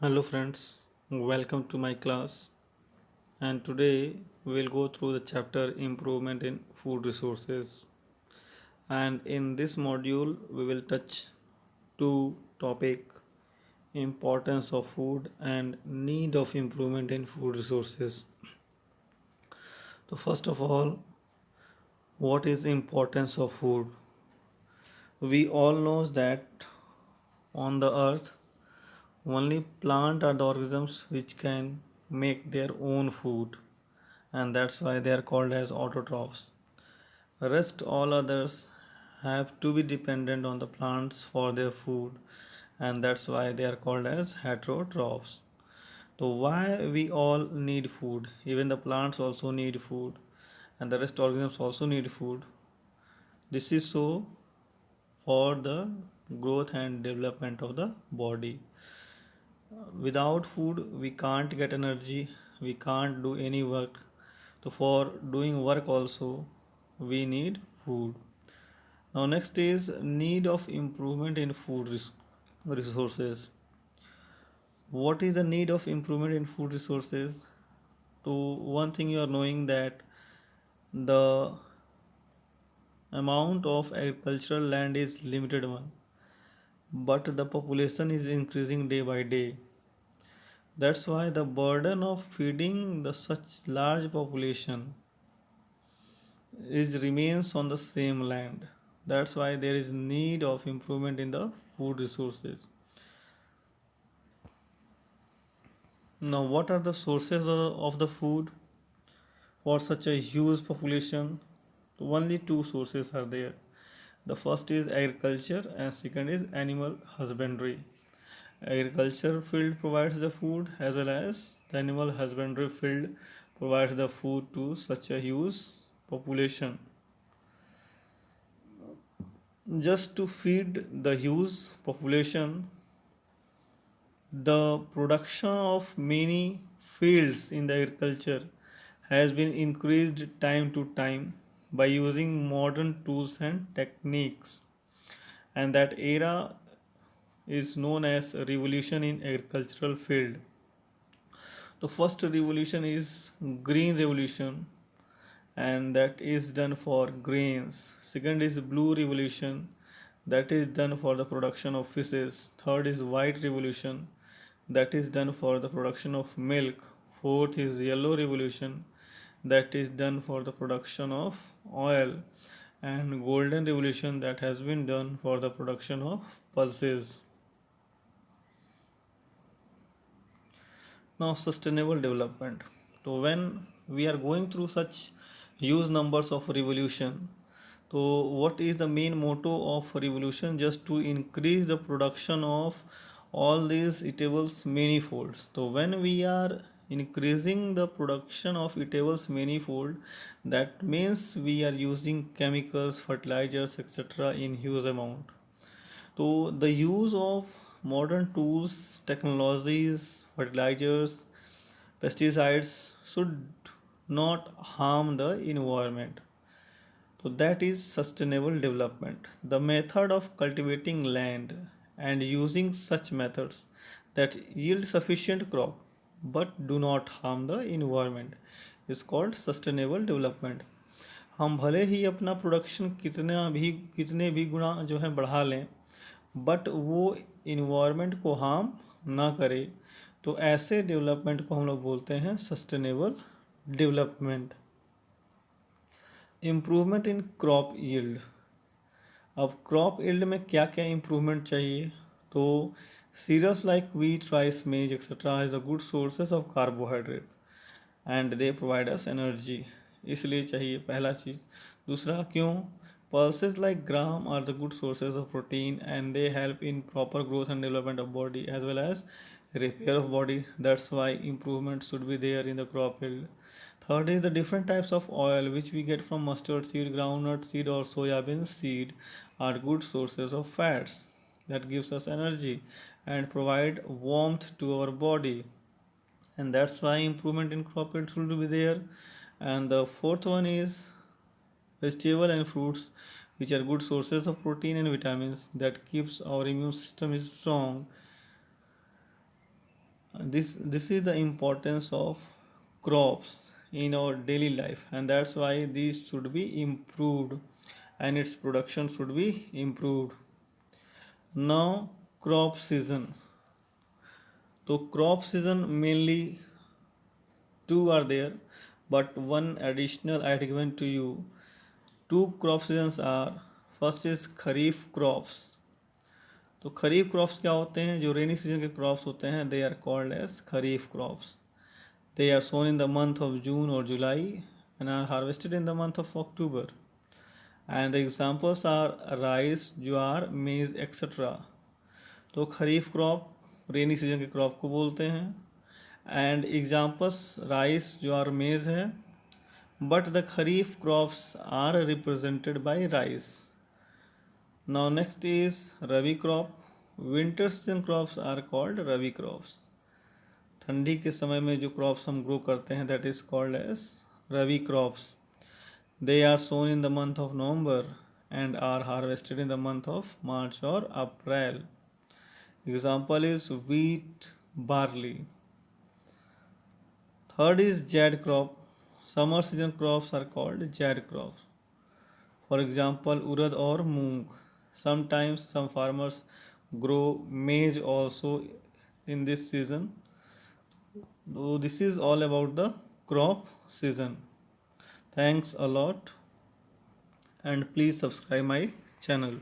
Hello friends, welcome to my class. And today we will go through the chapter Improvement in Food Resources. And in this module we will touch two topic importance of food and need of improvement in food resources. So first of all, what is the importance of food? We all know that on the earth only plant are the organisms which can make their own food, and that's why they are called as autotrophs. Rest all others have to be dependent on the plants for their food, and that's why they are called as heterotrophs. So why we all need food? Even the plants also need food, and the rest organisms also need food. This is so for the growth and development of the body. Without food, we can't get energy, we can't do any work. So for doing work also, we need food. Now next is need of improvement in resources. What is the need of improvement in food resources? To one thing you are knowing that the amount of agricultural land is limited one, but the population is increasing day by day. That's why the burden of feeding the such large population is remains on the same land. That's why there is need of improvement in the food resources. Now, what are the sources of the food for such a huge population? Only two sources are there. The first is agriculture, and second is animal husbandry. Agriculture field provides the food, as well as the animal husbandry field provides the food to such a huge population. Just to feed the huge population, the production of many fields in the agriculture has been increased time to time by using modern tools and techniques, and that era is known as revolution in agricultural field. The first revolution is green revolution, and that is done for grains. Second is blue revolution, that is done for the production of fishes. Third is white revolution, that is done for the production of milk. Fourth is yellow revolution, that is done for the production of oil. And golden revolution, that has been done for the production of pulses. Now sustainable development. So when we are going through such huge numbers of revolution, so what is the main motto of revolution? Just to increase the production of all these eatables manifold. So when we are increasing the production of eatables manifold, that means we are using chemicals, fertilizers, etc. in huge amount. So the use of modern tools, technologies, fertilizers, pesticides should not harm the environment. So that is sustainable development. The method of cultivating land and using such methods that yield sufficient crop but do not harm the environment is called sustainable development. हम भले ही अपना production कितने भी गुना जो है बढ़ा लें, but वो इन्वायरमेंट को हार्म ना करे, तो ऐसे डेवलपमेंट को हम लोग बोलते हैं sustainable development. Improvement in crop yield. अब क्रॉप यील्ड में क्या क्या इम्प्रूवमेंट चाहिए? तो सीरियल्स लाइक वीट, राइस, मेज etcetera is the good sources of carbohydrate and they provide us energy. इसलिए चाहिए पहला चीज़. दूसरा क्यों? Pulses like gram are the good sources of protein, and they help in proper growth and development of body as well as repair of body. That's why improvement should be there in the crop yield. Third is the different types of oil which we get from mustard seed, groundnut seed or soybean seed are good sources of fats that gives us energy and provide warmth to our body, and that's why improvement in crop yield should be there. And the fourth one is vegetable and fruits, which are good sources of protein and vitamins that keeps our immune system is strong. This is the importance of crops in our daily life, and that's why these should be improved and its production should be improved. Now, crop season. So crop season mainly two are there, but one additional I recommend to you. Two crop seasons are, first is kharif crops. तो खरीफ crops क्या होते हैं? जो रेनी season के crops होते हैं, they are called as kharif crops. They are sown in the month of June or July and are harvested in the month of October. And the examples are rice, jowar, maize, etc. तो kharif crop rainy season के crop को बोलते हैं. And examples rice, jowar, maize है. But the kharif crops are represented by rice. Now next is rabi crop. Winter season crops are called rabi crops. ठंडी के समय में जो क्रॉप्स हम ग्रो करते हैं, that is called as rabi crops. They are sown in the month of November and are harvested in the month of March और April. Example is wheat, barley. Third is jade crop. Summer season crops are called jade crops. For example, urad or moong. Sometimes some farmers grow maize also in this season. So this is all about the crop season. Thanks a lot and please subscribe my channel.